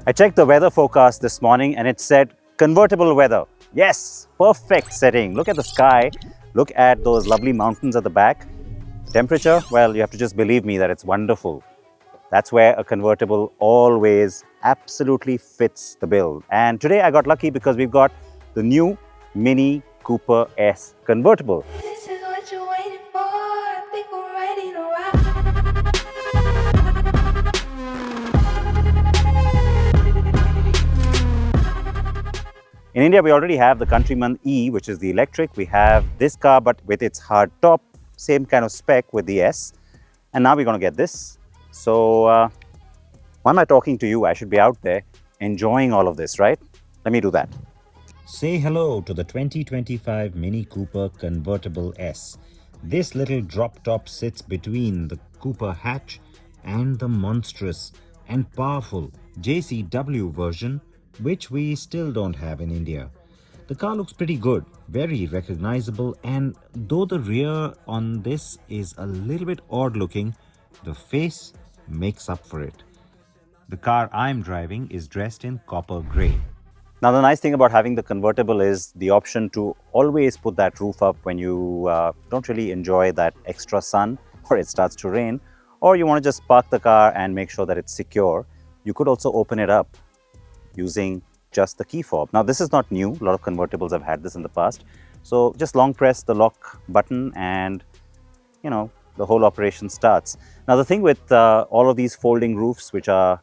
I checked the weather forecast this morning and it said convertible weather. Yes, perfect setting. Look at the sky. Look at those lovely mountains at the back. Temperature, well, you have to just believe me that it's wonderful. That's where a convertible always absolutely fits the bill. And today I got lucky because we've got the new Mini Cooper S convertible. This is what you're waiting for. I think we're ready to ride. In India, we already have the Countryman E, which is the electric. We have this car, but with its hard top, same kind of spec with the S. And now we're going to get this. So why am I talking to you? I should be out there enjoying all of this, right? Let me do that. Say hello to the 2025 Mini Cooper Convertible S. This little drop top sits between the Cooper hatch and the monstrous and powerful JCW version, which we still don't have in India. The car looks pretty good, very recognizable, and though the rear on this is a little bit odd looking, the face makes up for it. The car I'm driving is dressed in copper grey. Now, the nice thing about having the convertible is the option to always put that roof up when you don't really enjoy that extra sun or it starts to rain, or you want to just park the car and make sure that it's secure. You could also open it up using just the key fob. Now, this is not new. A lot of convertibles have had this in the past. So just long press the lock button and, the whole operation starts. Now, the thing with all of these folding roofs, which are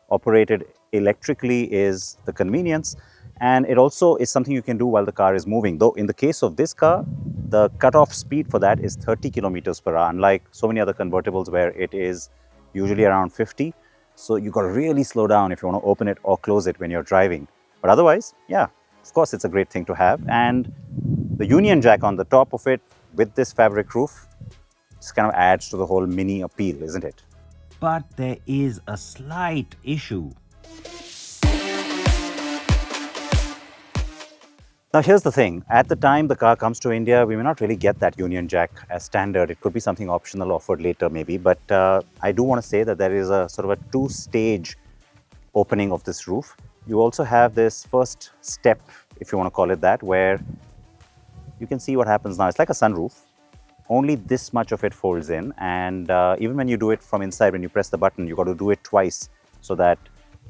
operated electrically, is the convenience. And it also is something you can do while the car is moving. Though in the case of this car, the cutoff speed for that is 30 kilometers per hour, unlike so many other convertibles where it is usually around 50. So you've got to really slow down if you want to open it or close it when you're driving. But otherwise, yeah, of course, it's a great thing to have. And the Union Jack on the top of it with this fabric roof just kind of adds to the whole Mini appeal, isn't it? But there is a slight issue. Now, here's the thing. At the time the car comes to India, we may not really get that Union Jack as standard. It could be something optional offered later maybe. But I do want to say that there is a sort of a two-stage opening of this roof. You also have this first step, if you want to call it that, where you can see what happens now. It's like a sunroof. Only this much of it folds in. And even when you do it from inside, when you press the button, you've got to do it twice so that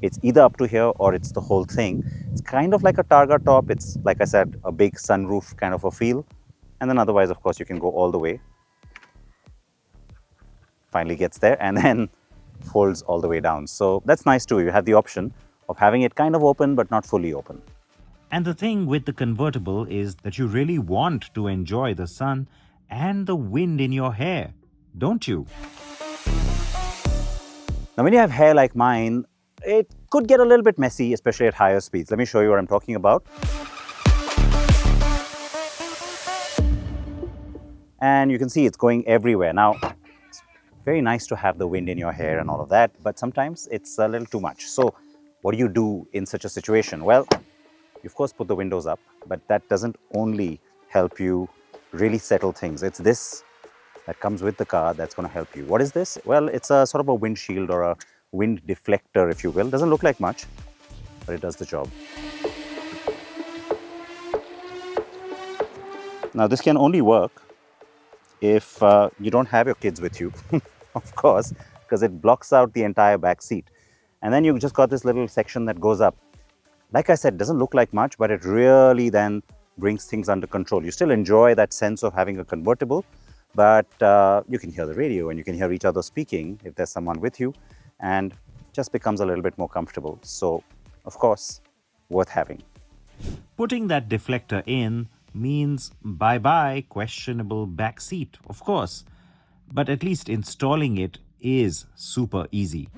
it's either up to here or it's the whole thing. It's kind of like a Targa top. It's, like I said, a big sunroof kind of a feel. And then otherwise, of course, you can go all the way. Finally gets there and then folds all the way down. So that's nice too. You have the option of having it kind of open but not fully open. And the thing with the convertible is that you really want to enjoy the sun and the wind in your hair, don't you? Now, when you have hair like mine, it could get a little bit messy, especially at higher speeds. Let me show you what I'm talking about. And you can see it's going everywhere. Now, it's very nice to have the wind in your hair and all of that, but sometimes it's a little too much. So what do you do in such a situation? Well, you of course put the windows up, but that doesn't only help you really settle things. It's this that comes with the car that's going to help you. What is this? Well, it's a sort of a windshield or a wind deflector, if you will. Doesn't look like much, but it does the job. Now, this can only work if you don't have your kids with you, of course, because it blocks out the entire back seat. And then you've just got this little section that goes up. Like I said, doesn't look like much, but it really then brings things under control. You still enjoy that sense of having a convertible, but you can hear the radio and you can hear each other speaking if there's someone with you, and just becomes a little bit more comfortable. So, of course, worth having. Putting that deflector in means bye-bye questionable back seat, of course. But at least installing it is super easy.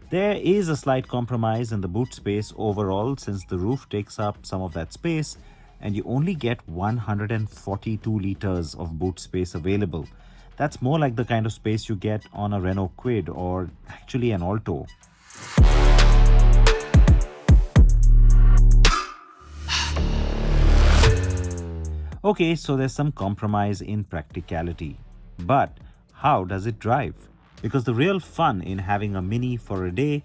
There is a slight compromise in the boot space overall, since the roof takes up some of that space and you only get 142 liters of boot space available. That's more like the kind of space you get on a Renault Kwid or actually an Alto. Okay, so there's some compromise in practicality. But how does it drive? Because the real fun in having a Mini for a day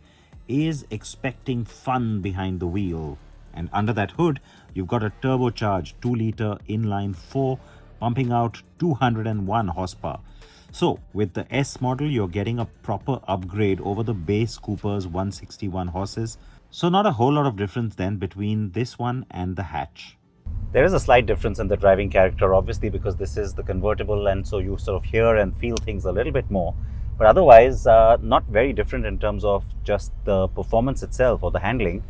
is expecting fun behind the wheel. And under that hood, you've got a turbocharged 2-liter inline 4 pumping out 201 horsepower. So with the S model, you're getting a proper upgrade over the base Cooper's 161 horses. So not a whole lot of difference then between this one and the hatch. There is a slight difference in the driving character, obviously, because this is the convertible, and so you sort of hear and feel things a little bit more. But otherwise, not very different in terms of just the performance itself or the handling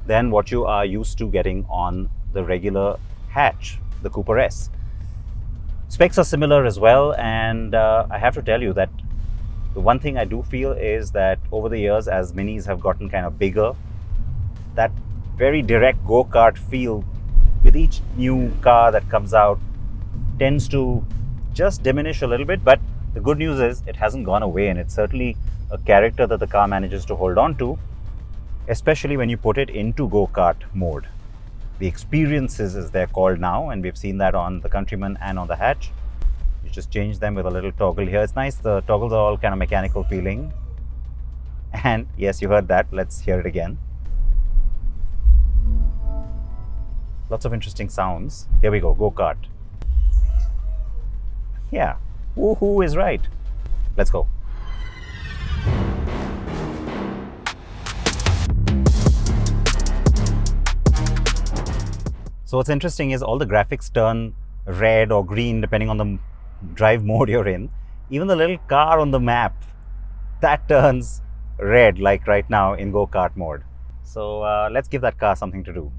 than what you are used to getting on the regular hatch, the Cooper S. Specs are similar as well, and I have to tell you that the one thing I do feel is that over the years, as Minis have gotten kind of bigger, that very direct go-kart feel with each new car that comes out tends to just diminish a little bit. But the good news is it hasn't gone away, and it's certainly a character that the car manages to hold on to, especially when you put it into go-kart mode. The experiences, as they're called now, and we've seen that on the Countryman and on the hatch. You just change them with a little toggle here. It's nice, the toggles are all kind of mechanical feeling. And yes, you heard that. Let's hear it again. Lots of interesting sounds. Here we go, go-kart. Yeah, woohoo is right. Let's go. So what's interesting is all the graphics turn red or green depending on the drive mode you're in. Even the little car on the map, that turns red, like right now in go-kart mode. So let's give that car something to do.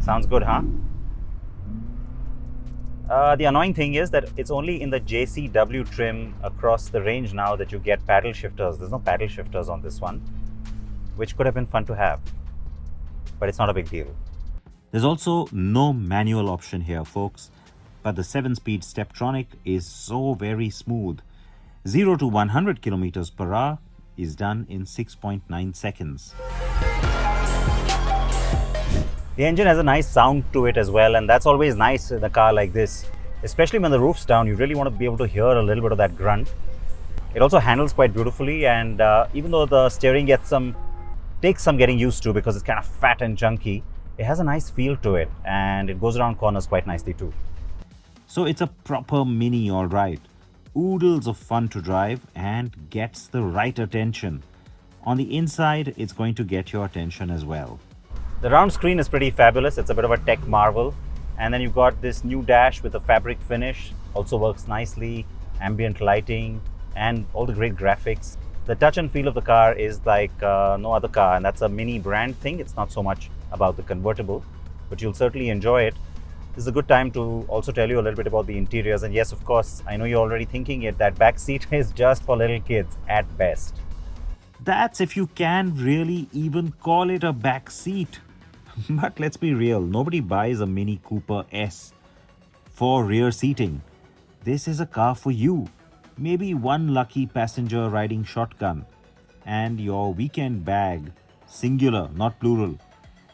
Sounds good, huh? The annoying thing is that it's only in the JCW trim across the range now that you get paddle shifters. There's no paddle shifters on this one, which could have been fun to have, but it's not a big deal. There's also no manual option here, folks, but the 7-speed Steptronic is so very smooth. 0 to 100 kilometers per hour is done in 6.9 seconds. The engine has a nice sound to it as well, and that's always nice in a car like this. Especially when the roof's down, you really want to be able to hear a little bit of that grunt. It also handles quite beautifully, and even though the steering takes some getting used to because it's kind of fat and chunky, it has a nice feel to it, and it goes around corners quite nicely too. So it's a proper Mini, all right. Oodles of fun to drive and gets the right attention. On the inside, it's going to get your attention as well. The round screen is pretty fabulous. It's a bit of a tech marvel. And then you've got this new dash with a fabric finish. Also works nicely. Ambient lighting and all the great graphics. The touch and feel of the car is like no other car, and that's a Mini brand thing. It's not so much about the convertible, but you'll certainly enjoy it. This is a good time to also tell you a little bit about the interiors. And yes, of course, I know you're already thinking it, that back seat is just for little kids at best. That's if you can really even call it a back seat. But let's be real, nobody buys a Mini Cooper S for rear seating. This is a car for you. Maybe one lucky passenger riding shotgun and your weekend bag, singular, not plural.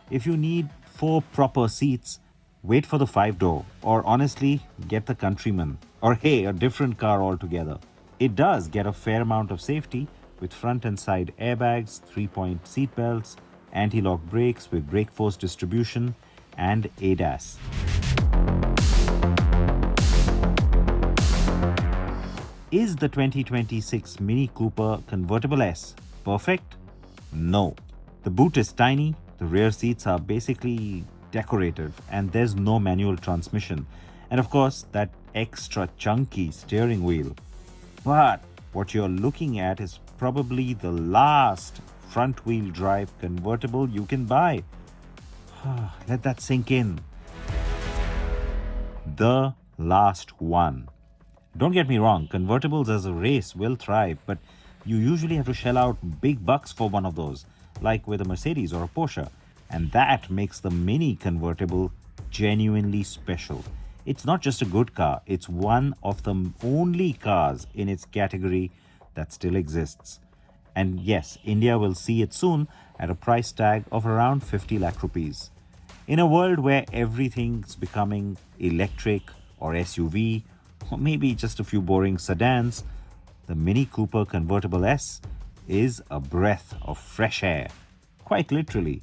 If you need 4 proper seats, wait for the 5-door, or honestly, get the Countryman, or hey, a different car altogether. It does get a fair amount of safety with front and side airbags, 3-point seat belts, anti-lock brakes with brake force distribution, and ADAS. Is the 2026 Mini Cooper Convertible S perfect? No. The boot is tiny, the rear seats are basically decorative, and there's no manual transmission. And of course, that extra chunky steering wheel. But what you're looking at is probably the last front-wheel drive convertible you can buy. Let that sink in. The last one. Don't get me wrong, convertibles as a race will thrive, but you usually have to shell out big bucks for one of those, like with a Mercedes or a Porsche. And that makes the Mini convertible genuinely special. It's not just a good car, it's one of the only cars in its category that still exists. And yes, India will see it soon at a price tag of around 50 lakh rupees. In a world where everything's becoming electric or SUV, or maybe just a few boring sedans, the Mini Cooper Convertible S is a breath of fresh air, quite literally.